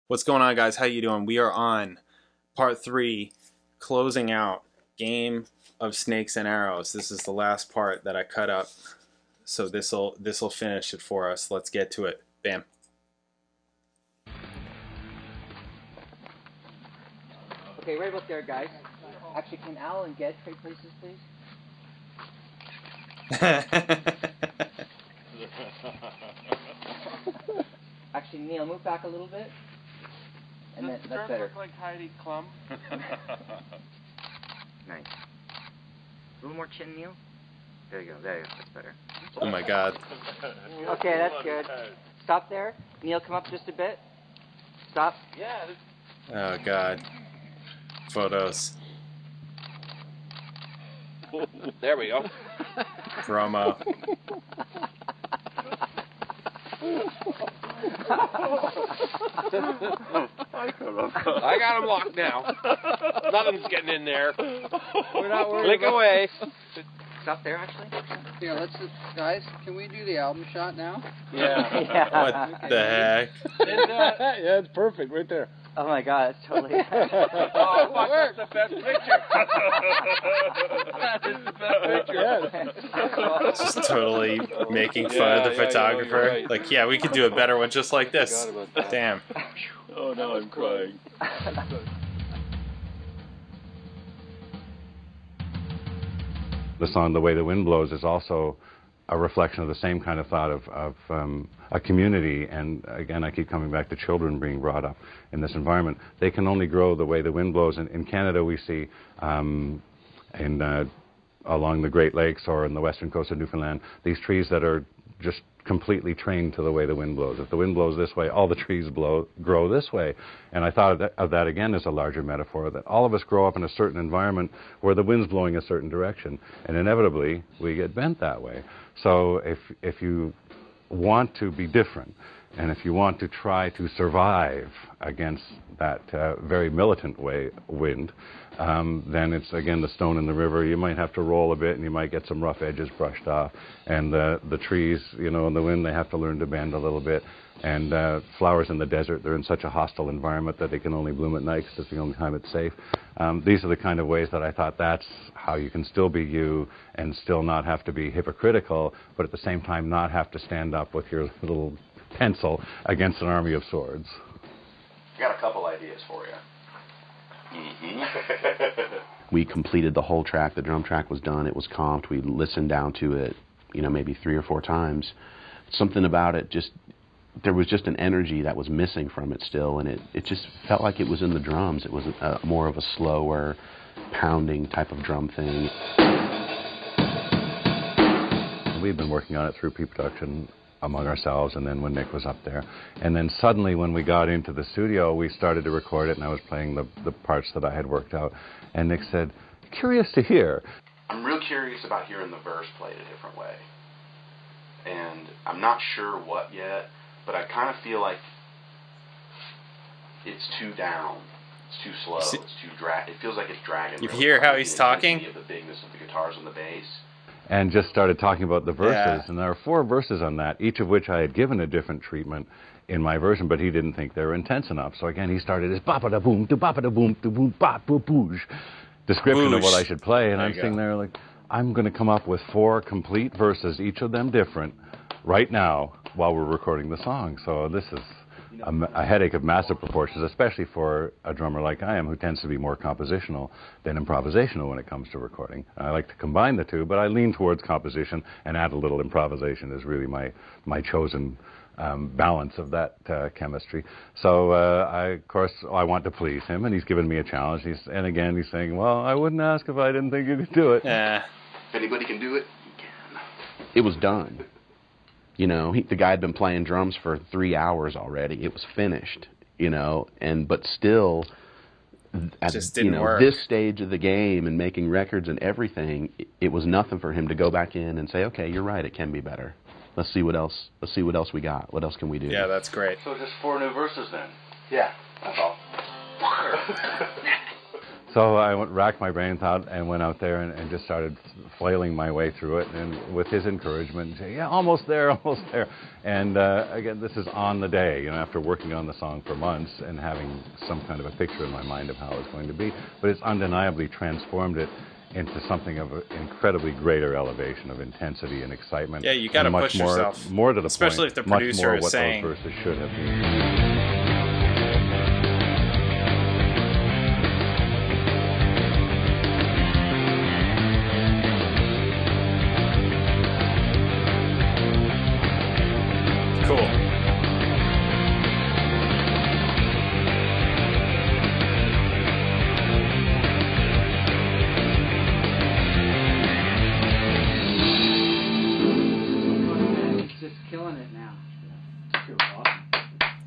What's going on, guys? How you doing? We are on part 3, closing out Game of Snakes and Arrows. This is the last part that I cut up, so this'll finish it for us. Let's get to it. Bam. Okay, right about there, guys. Actually, can Al and Ged trade places, please? Actually, Neil, move back a little bit. And that's better. Look like Heidi Klum. Nice. A little more chin, Neil. There you go. That's better. Oh my God. Okay, that's good. Stop there. Neil, come up just a bit. Stop. Yeah. Oh God. Photos. There we go. Promo. I got him locked now. Nothing's getting in there. We're not worried. Click away. Stop there, actually. Yeah, let's just, guys, can we do the album shot now? Yeah. Yeah. What the heck? And, yeah, it's perfect right there. Oh my God, that's totally. oh, fuck, that's the best picture. That is the best picture. Just totally making fun of the photographer. you're right. Like, yeah, we could do a better one just like this. Forgot about that. Damn. Oh, now I'm crying. The song "The Way the Wind Blows" is also a reflection of the same kind of thought of a community. And again, I keep coming back to children being brought up in this environment. They can only grow the way the wind blows. In Canada, we see along the Great Lakes or in the western coast of Newfoundland, these trees that are just completely trained to the way the wind blows. If the wind blows this way, all the trees grow this way. And I thought of that again as a larger metaphor, that all of us grow up in a certain environment where the wind's blowing a certain direction, and inevitably we get bent that way. So if you want to be different, and if you want to try to survive against that very militant wind, then it's, again, the stone in the river. You might have to roll a bit, and you might get some rough edges brushed off. And the trees, you know, in the wind, they have to learn to bend a little bit. And flowers in the desert, they're in such a hostile environment that they can only bloom at night because it's the only time it's safe. These are the kind of ways that I thought that's how you can still be you and still not have to be hypocritical, but at the same time not have to stand up with your little pencil against an army of swords. I got a couple ideas for you. We completed the whole track. The drum track was done. It was comped. We listened down to it, you know, maybe 3 or 4 times. Something about it just, there was just an energy that was missing from it still, and it just felt like it was in the drums. It was more of a slower, pounding type of drum thing. We've been working on it through pre-production among ourselves, and then when Nick was up there. And then suddenly when we got into the studio, we started to record it, and I was playing the parts that I had worked out. And Nick said, "Curious to hear." I'm real curious about hearing the verse played a different way. And I'm not sure what yet, but I kind of feel like it's too down. It's too slow. It's too It feels like it's dragging. You hear how he's talking? The bigness of the guitars and the bass. And just started talking about the verses. Yeah. And there are 4 verses on that, each of which I had given a different treatment in my version, but he didn't think they were intense enough. So again, he started his bop-a-da-boom, do-bop-a-da-boom, do-boom, bop-a-boosh description of what I should play. And I'm sitting there like, I'm going to come up with 4 complete verses, each of them different, right now while we're recording the song. So this is a headache of massive proportions, especially for a drummer like I am, who tends to be more compositional than improvisational when it comes to recording. I like to combine the two, but I lean towards composition, and add a little improvisation is really my chosen balance of that chemistry. So of course, I want to please him, and he's given me a challenge. And again, he's saying, well, I wouldn't ask if I didn't think you could do it. If anybody can do it, you can. It was done. You know, the guy had been playing drums for 3 hours already. It was finished, you know, but still, at Just didn't work. This stage of the game and making records and everything, it was nothing for him to go back in and say, okay, you're right, it can be better. Let's see what else we got. What else can we do? Yeah, that's great. So just 4 new verses then? Yeah. That's all. So I racked my brains out and went out there and just started flailing my way through it, and with his encouragement, say, yeah, almost there, almost there. And again, this is on the day, you know, after working on the song for months and having some kind of a picture in my mind of how it's going to be. But it's undeniably transformed it into something of an incredibly greater elevation of intensity and excitement. Yeah, you got to push yourself. More to the especially point, if the producer is what saying those verses should have been.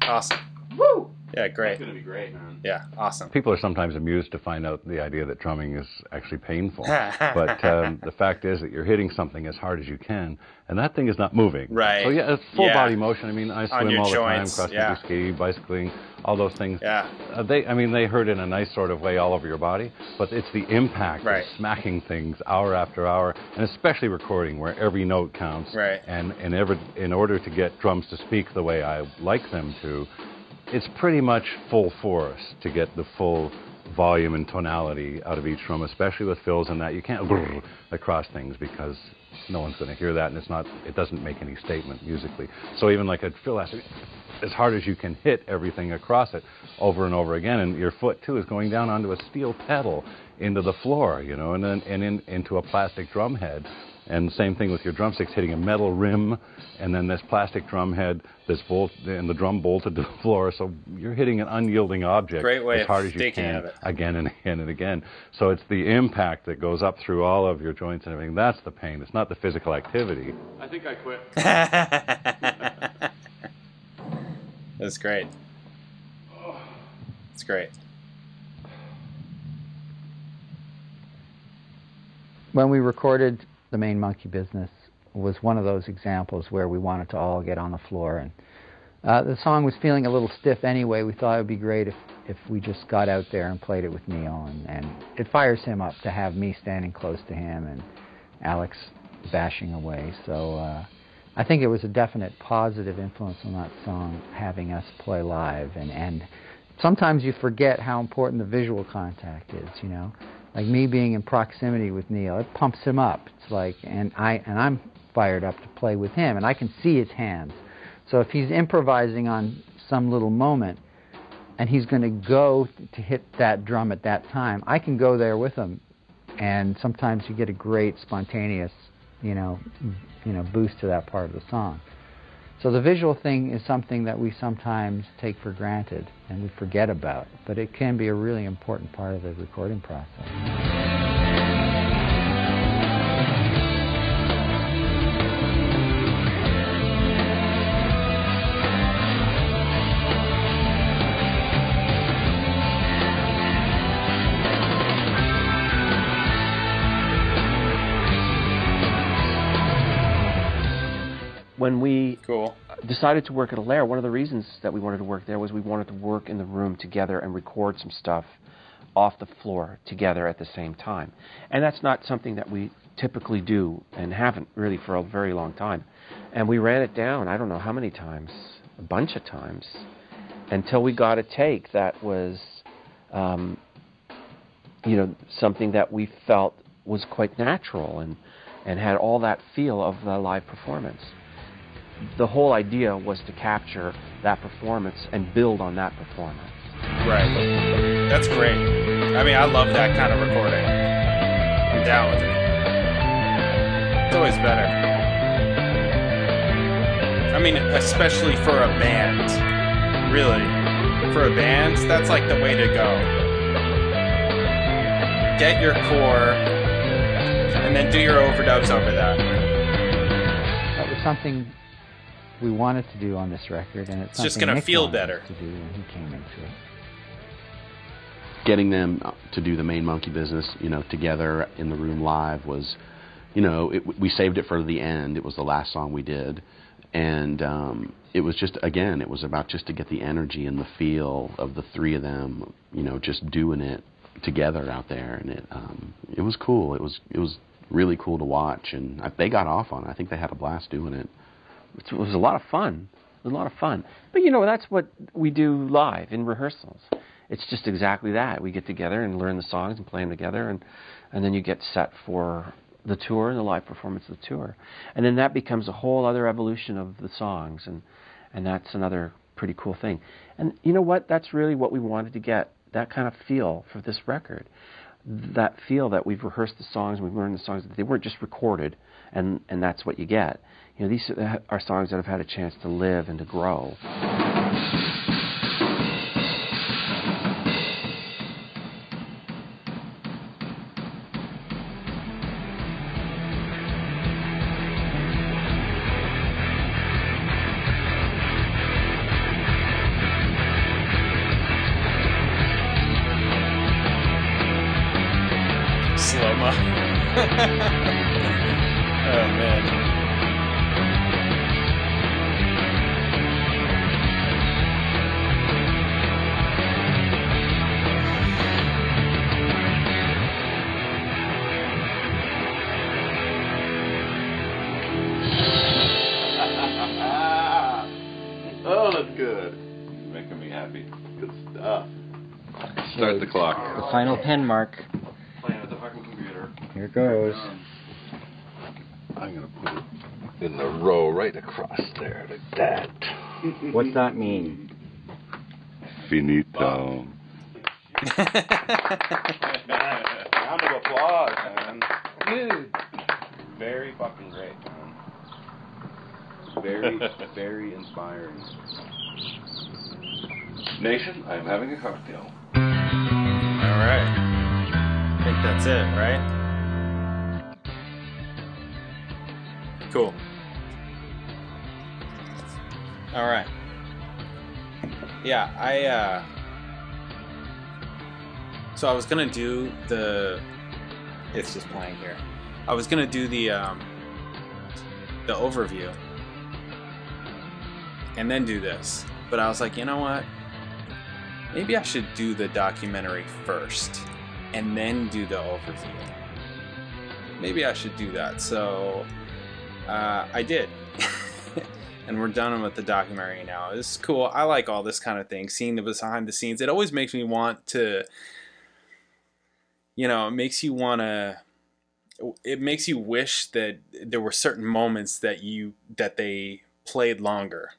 Awesome. Woo! Yeah, great. It's going to be great, man. Yeah, awesome. People are sometimes amused to find out the idea that drumming is actually painful. But the fact is that you're hitting something as hard as you can, and that thing is not moving. Right. So yeah, it's full body motion. I mean, I swim all the joints, time, cross-country ski, bicycling, all those things. Yeah. They hurt in a nice sort of way all over your body, but it's the impact of smacking things hour after hour, and especially recording where every note counts. Right. And in order to get drums to speak the way I like them to, it's pretty much full force to get the full volume and tonality out of each drum, especially with fills and that. You can't brrr across things because no one's going to hear that, and it doesn't make any statement musically. So even like a fill has to be as hard as you can hit everything across it over and over again, and your foot too is going down onto a steel pedal into the floor, you know, and then into a plastic drum head. And the same thing with your drumsticks, hitting a metal rim, and then this plastic drum head, and the drum bolted to the floor. So you're hitting an unyielding object as hard as you can, again and again and again. So it's the impact that goes up through all of your joints and everything. That's the pain. It's not the physical activity. I think I quit. That's great. It's great. When we recorded The Main Monkey Business was one of those examples where we wanted to all get on the floor, and the song was feeling a little stiff anyway. We thought it would be great if we just got out there and played it with Neil, and it fires him up to have me standing close to him and Alex bashing away. So I think it was a definite positive influence on that song, having us play live, and sometimes you forget how important the visual contact is, you know. Like me being in proximity with Neil, it pumps him up. It's like, and I'm fired up to play with him, and I can see his hands. So if he's improvising on some little moment, and he's going to go to hit that drum at that time, I can go there with him, and sometimes you get a great spontaneous, you know, boost to that part of the song. So the visual thing is something that we sometimes take for granted and we forget about, but it can be a really important part of the recording process. When we decided to work at Allaire, one of the reasons that we wanted to work there was we wanted to work in the room together and record some stuff off the floor together at the same time. And that's not something that we typically do and haven't really for a very long time. And we ran it down, I don't know how many times, a bunch of times, until we got a take that was, something that we felt was quite natural and had all that feel of the live performance. The whole idea was to capture that performance and build on that performance. Right. That's great. I mean, I love that kind of recording. I'm down with it. It's always better. I mean, especially for a band. Really. For a band, that's like the way to go. Get your core, and then do your overdubs over that. That was something we wanted to do on this record, and it's just going to feel better to do when he came into it. Getting them to do The Main Monkey Business, together in the room live was, we saved it for the end. It was the last song we did, and it was just, again, it was about just to get the energy and the feel of the three of them, just doing it together out there, and it was cool. It was really cool to watch, and they got off on it. I think they had a blast doing it. It was a lot of fun. It was a lot of fun. But you know, that's what we do live in rehearsals. It's just exactly that. We get together and learn the songs and play them together, and then you get set for the tour and the live performance of the tour. And then that becomes a whole other evolution of the songs, and that's another pretty cool thing. And you know what? That's really what we wanted to get, that kind of feel for this record. That feel that we've rehearsed the songs, we've learned the songs, that they weren't just recorded, and that's what you get. You know, these are songs that have had a chance to live and to grow. Slow-mo. Oh, man. Oh, that's good. Making me happy. Good stuff. Start the clock. The final pen mark. Playing with the fucking computer. Here goes. I'm going to put it in the row right across there, like that. What's that mean? Finito. Round of applause, man. Dude. Very fucking great, man. Very, very inspiring. Nation, I'm having a cocktail. All right. I think that's it, right? Cool. All right. Yeah, so I was gonna do it's just playing here. I was gonna do the overview and then do this, but I was like, you know what? Maybe I should do the documentary first and then do the overview. Maybe I should do that. So I did. And we're done with the documentary now. It's cool. I like all this kind of thing, seeing the behind the scenes. It always makes me want to, you know, it makes you wish that there were certain moments that they played longer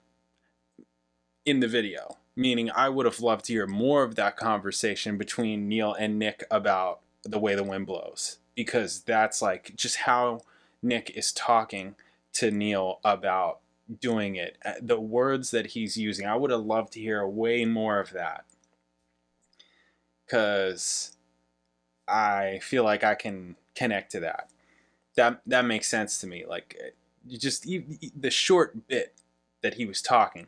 in the video. Meaning I would have loved to hear more of that conversation between Neil and Nick about The Way the Wind Blows. Because that's like just how Nick is talking to Neil about doing it. The words that he's using, I would have loved to hear way more of that. Because I feel like I can connect to that. That makes sense to me. Like, the short bit that he was talking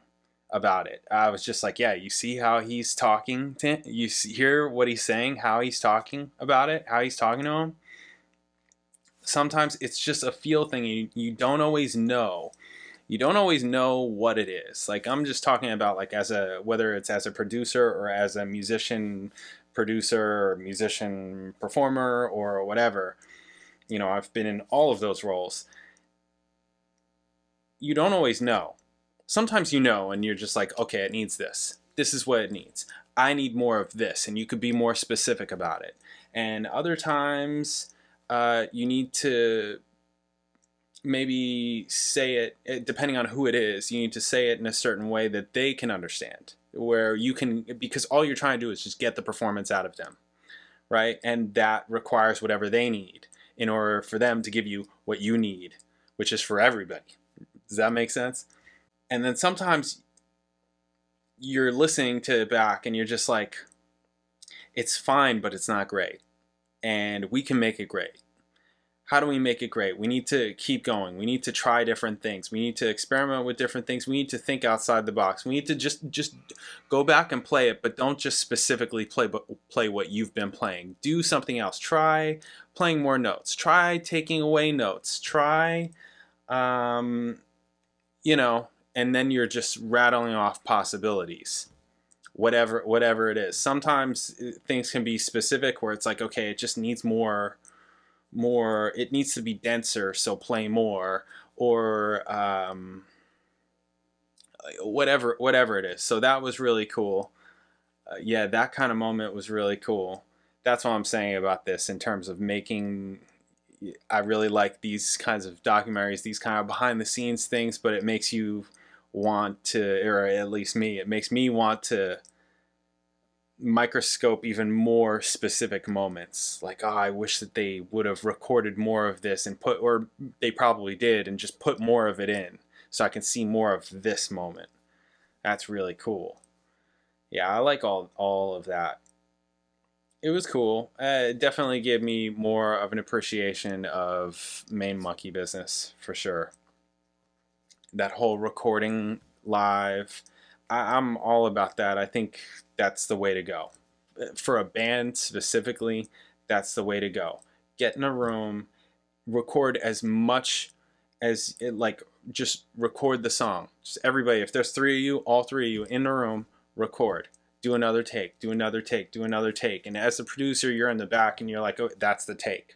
about it, I was just like, yeah, you see how he's talking to him? You hear what he's saying, how he's talking about it, how he's talking to him? Sometimes it's just a feel thing. You don't always know. You don't always know what it is. Like, I'm just talking about, like, whether it's as a producer or as a musician producer or musician performer or whatever. You know, I've been in all of those roles. You don't always know. Sometimes you know, and you're just like, okay, it needs this. This is what it needs. I need more of this, and you could be more specific about it. And other times, you need to maybe say it, depending on who it is, you need to say it in a certain way that they can understand. Where you can, because all you're trying to do is just get the performance out of them, right? And that requires whatever they need in order for them to give you what you need, which is for everybody. Does that make sense? And then sometimes you're listening to it back and you're just like, it's fine, but it's not great. And we can make it great. How do we make it great? We need to keep going. We need to try different things. We need to experiment with different things. We need to think outside the box. We need to just go back and play it, but don't just specifically play what you've been playing. Do something else. Try playing more notes. Try taking away notes. Try, you know, and then you're just rattling off possibilities. whatever it is. Sometimes things can be specific where it's like, okay, it just needs more, it needs to be denser, so play more, or whatever it is. So that was really cool. Yeah, that kind of moment was really cool. That's what I'm saying about this in terms of making. I really like these kinds of documentaries, these kind of behind the scenes things, but it makes you want to, or at least me, it makes me want to microscope even more specific moments. Like, oh, I wish that they would have recorded more of this and put, or they probably did, and just put more of it in so I can see more of this moment. That's really cool. Yeah, I like all of that. It was cool. It definitely gave me more of an appreciation of main monkey business, for sure. That whole recording live, I'm all about that. I think that's the way to go. For a band specifically, that's the way to go. Get in a room, record as much as it, like, just record the song. Just everybody, if there's 3 of you, all 3 of you in the room, record. Do another take, do another take, do another take. And as a producer, you're in the back and you're like, oh, that's the take.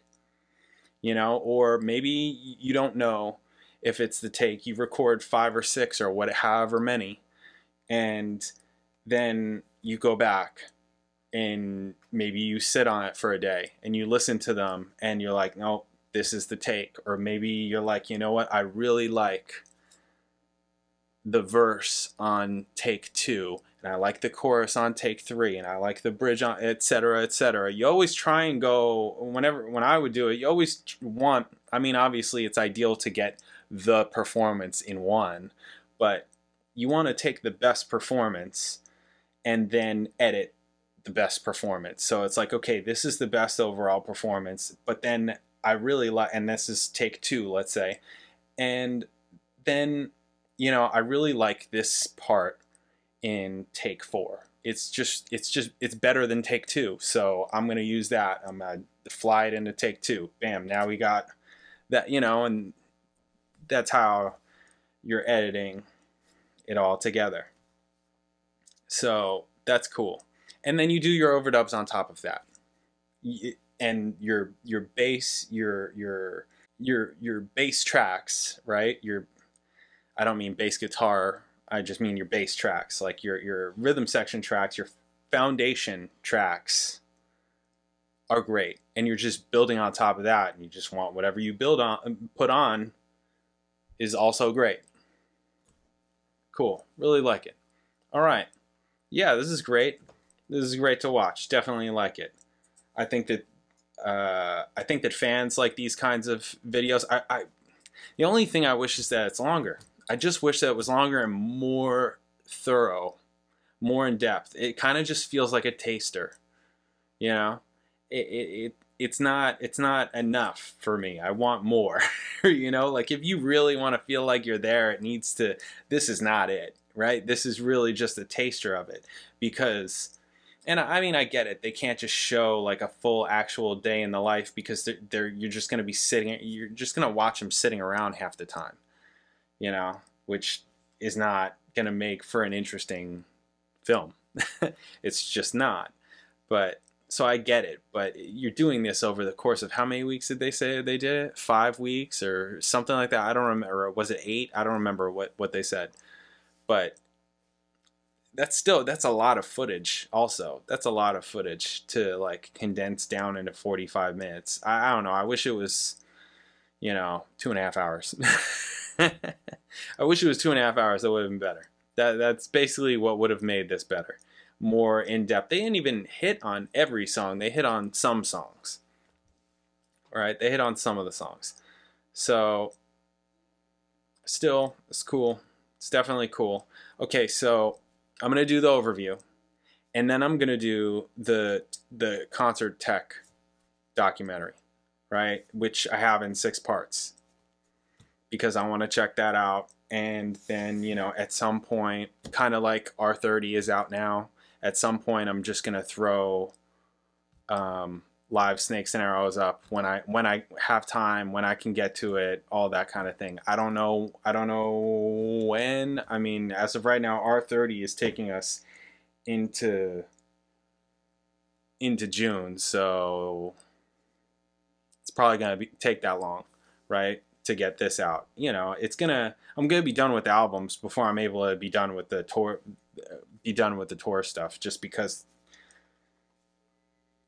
You know, or maybe you don't know if it's the take. You record 5 or 6 or however many. And then you go back and maybe you sit on it for a day and you listen to them and you're like, no, this is the take. Or maybe you're like, you know what, I really like the verse on take 2, and I like the chorus on take 3, and I like the bridge on, etc., etc. You always try and go, when I would do it, you always want, I mean, obviously it's ideal to get the performance in one, but you want to take the best performance and then edit the best performance. So it's like, okay, this is the best overall performance, but then I really like, and this is take 2, let's say, and then, you know, I really like this part in take 4. It's better than take 2, so I'm gonna use that. I'm gonna fly it into take 2. Bam, now we got that, you know, and that's how you're editing it all together. So that's cool. And then you do your overdubs on top of that, and your bass, your bass tracks, right? I don't mean bass guitar, I just mean your bass tracks, like your rhythm section tracks, your foundation tracks are great. And you're just building on top of that, and you just want whatever you put on is also great. Cool. Really like it. All right. Yeah, this is great. This is great to watch. Definitely like it. I think that fans like these kinds of videos. The only thing I wish is that it's longer. I just wish that it was longer and more thorough, more in depth. It kind of just feels like a taster, you know. It's not enough for me. I want more, you know. Like, if you really want to feel like you're there, it needs to. This is not it, right? This is really just a taster of it, because, and I mean, I get it. They can't just show like a full actual day in the life, because you're just going to be sitting. You're just going to watch them sitting around half the time. You know, which is not going to make for an interesting film. It's just not. But, so I get it. But you're doing this over the course of how many weeks did they say they did it? 5 weeks or something like that? I don't remember. Was it 8? I don't remember what they said. But that's a lot of footage also. That's a lot of footage to like condense down into 45 minutes. I don't know. I wish it was, you know, 2.5 hours. I wish it was 2.5 hours. That would have been better. That's basically what would have made this better. More in depth. They didn't even hit on every song. They hit on some songs. All right, they hit on some of the songs. So, still, it's cool. It's definitely cool. Okay, so I'm gonna do the overview, and then I'm gonna do the concert tech documentary, right? Which I have in 6 parts, because I want to check that out. And then, you know, at some point, kind of like R30 is out now, at some point I'm just gonna throw live Snakes and Arrows up when I have time, when I can get to it, all that kind of thing. I don't know when. I mean, as of right now, R30 is taking us into June, so it's probably gonna take that long, right, to get this out. You know, I'm gonna be done with the albums before I'm able to be done with the tour stuff, just because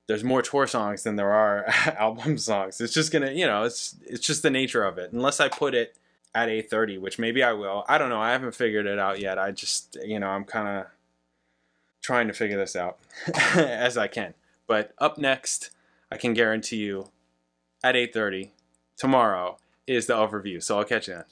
there's more tour songs than there are album songs. It's just gonna, you know, it's just the nature of it. Unless I put it at 8:30, which maybe I will. I don't know. I haven't figured it out yet. I just, you know, I'm kind of trying to figure this out as I can. But up next, I can guarantee you, at 8:30 tomorrow is the overview. So I'll catch you then.